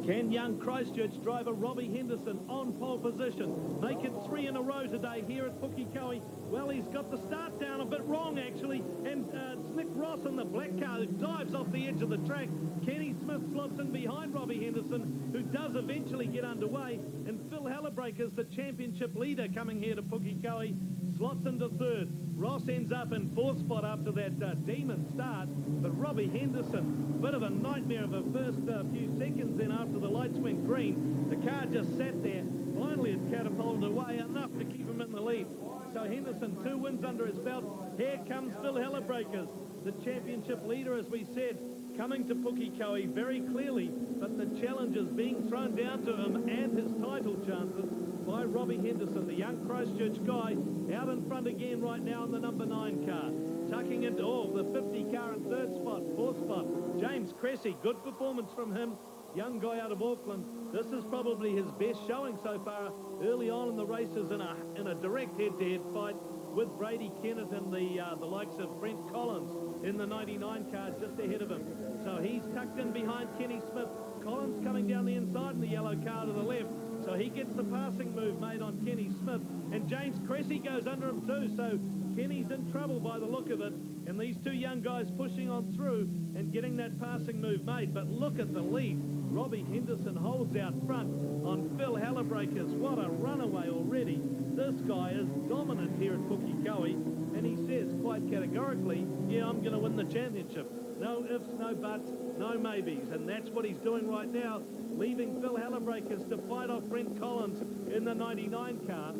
Can young Christchurch driver Robbie Henderson on pole position make it 3 in a row today here at Pukekohe? Well, he's got the start down a bit wrong, actually, and it's Nick Ross in the black car who dives off the edge of the track. Kenny Smith slots in behind Robbie Henderson, who does eventually get underway, and Phil Hellebreakers, the championship leader coming here to Pukekohe, slots into third. Ross ends up in fourth spot after that demon start, but Robbie Henderson, bit of a nightmare of a first few seconds then after the lights went green. The car just sat there. Finally it catapulted away enough to keep him in the lead. So Henderson, 2 wins under his belt. Here comes Phil Hellebreakers, the championship leader, as we said, coming to Pukekohe very clearly, but the challenge is being thrown down to him and his title chances by Robbie Henderson, the young Christchurch guy, out in front again right now in the number 9 car. Tucking into the 50 car in third spot, fourth spot. James Cressy, good performance from him, young guy out of Auckland. This is probably his best showing so far early on in the races in a direct head-to-head fight with Brady Kennett and the likes of Brent Collins in the 99 car just ahead of him. So he's tucked in behind Kenny Smith. Collins coming down the inside in the yellow car to the left. So he gets the passing move made on Kenny Smith. And James Cressy goes under him too. So Kenny's in trouble by the look of it. And these two young guys pushing on through and getting that passing move made. But look at the lead. Robbie Henderson holds out front on Phil Hellebreakers. What a runaway already. This guy is dominant here at Pukekohe. And he says quite categorically, yeah, I'm going to win the championship. No ifs, no buts, no maybes. And that's what he's doing right now, leaving Phil Hellebreakers to fight off Brent Collins in the 99 car,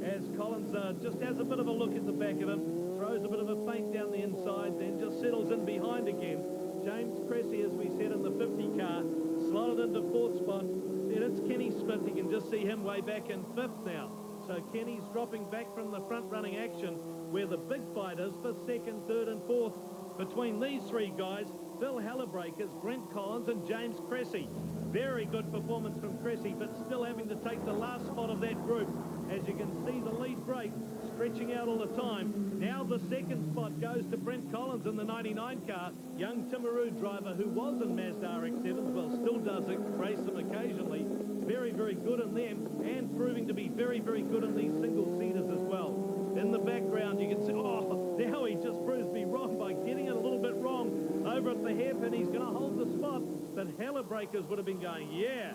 as Collins just has a bit of a look at the back of him, throws a bit of a feint down the inside, then just settles in behind again. James Cressy, as we said, in the 50 car, slotted into fourth spot. Then it's Kenny Smith. You can just see him way back in fifth now. So Kenny's dropping back from the front-running action, where the big fight is for second, third, and fourth. Between these three guys, Phil Hellebreakers, Brent Collins, and James Cressy. Very good performance from Cressy, but still having to take the last spot of that group. As you can see, the lead break stretching out all the time. Now the second spot goes to Brent Collins in the 99 car. Young Timaru driver who was in Mazda RX-7s, well, still does it, race them occasionally. Very, very good in them, and proving to be very, very good in these single-seaters as well. In the background, you can see, now he just proves me wrong by getting it a little bit wrong over at the hairpin. He's going to hold the spot, but Hellebreakers would have been going, yeah,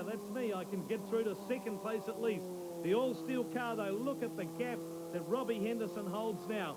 that's me. I can get through to second place at least. The all-steel car, though, look at the gap that Robbie Henderson holds now.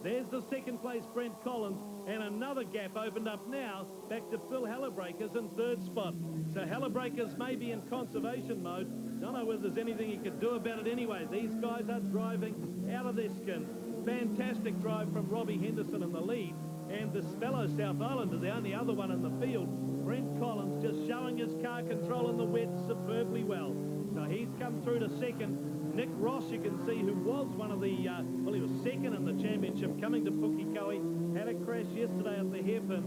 There's the second place Brent Collins, and another gap opened up now back to Phil Hellebreakers in third spot. So Hellebreakers may be in conservation mode. Don't know whether there's anything he could do about it anyway. These guys are driving out of their skin. Fantastic drive from Robbie Henderson in the lead, and this fellow South Islander, the only other one in the field, Brent Collins, just showing his car control in the wet superbly well. So he's come through to second. Nick Ross, you can see, who was one of the, he was second in the championship coming to Pukekohe, had a crash yesterday at the hairpin,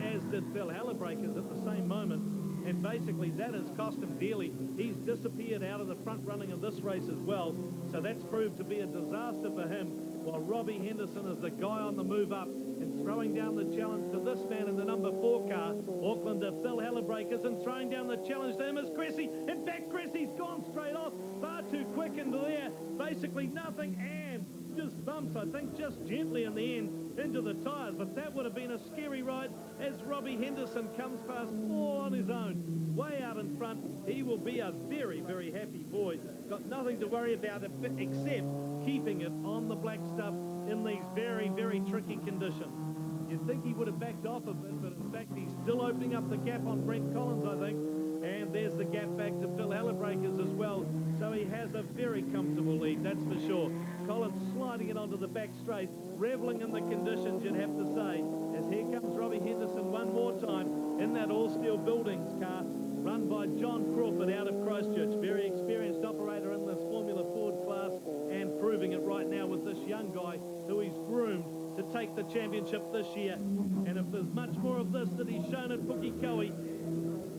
as did Phil Hellebreakers at the same moment. And basically that has cost him dearly. He's disappeared out of the front running of this race as well. So that's proved to be a disaster for him, while Robbie Henderson is the guy on the move up and throwing down the challenge to this man in the number 4 car, Aucklander Phil Hellebreakers, and throwing down the challenge to him is Cressy. In fact, Cressy's gone straight off, far too quick into there. Basically nothing, and just bumps, I think, just gently in the end into the tyres. But that would have been a scary ride as Robbie Henderson comes past all on his own, way out in front. He will be a very, very happy boy. Got nothing to worry about except keeping it on the black stuff in these very, very tricky conditions. You'd think he would have backed off a bit, but in fact he's still opening up the gap on Brent Collins, I think. And there's the gap back to Phil Hellebreakers as well. So he has a very comfortable lead, that's for sure. Collins sliding it onto the back straight, reveling in the conditions, you'd have to say, as here comes Robbie Henderson one more time in that all-steel buildings car, run by John Crawford out of Christchurch. Very experienced operator in this Formula Ford class, and proving it right now with this young guy who he's groomed to take the championship this year. And if there's much more of this that he's shown at Pukekohe,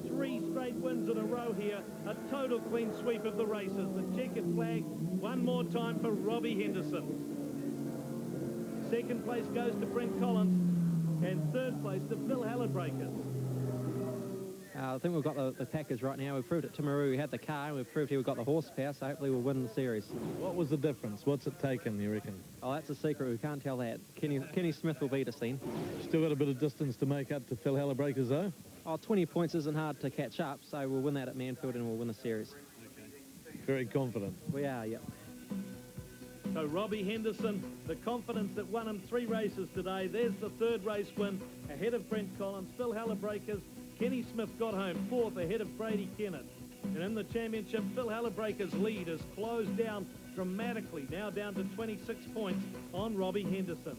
3 straight wins in a row here, a total clean sweep of the races. The checkered flag one more time for Robbie Henderson. Second place goes to Brent Collins, and third place to Phil Hellebreakers. I think we've got the package right now. We've proved at Timaru we had the car, and we've proved here we've got the horsepower, so hopefully we'll win the series. What was the difference? What's it taken, you reckon? Oh, that's a secret. We can't tell that. Kenny Smith will beat us then. Still got a bit of distance to make up to Phil Hellebreakers, though? Oh, 20 points isn't hard to catch up, so we'll win that at Manfield and we'll win the series. Very confident. We are, yep. So Robbie Henderson, the confidence that won him 3 races today. There's the 3rd race win ahead of Brent Collins. Phil Hellebreakers, Kenny Smith got home 4th ahead of Brady Kennett. And in the championship, Phil Hellebreakers' lead has closed down dramatically, now down to 26 points on Robbie Henderson.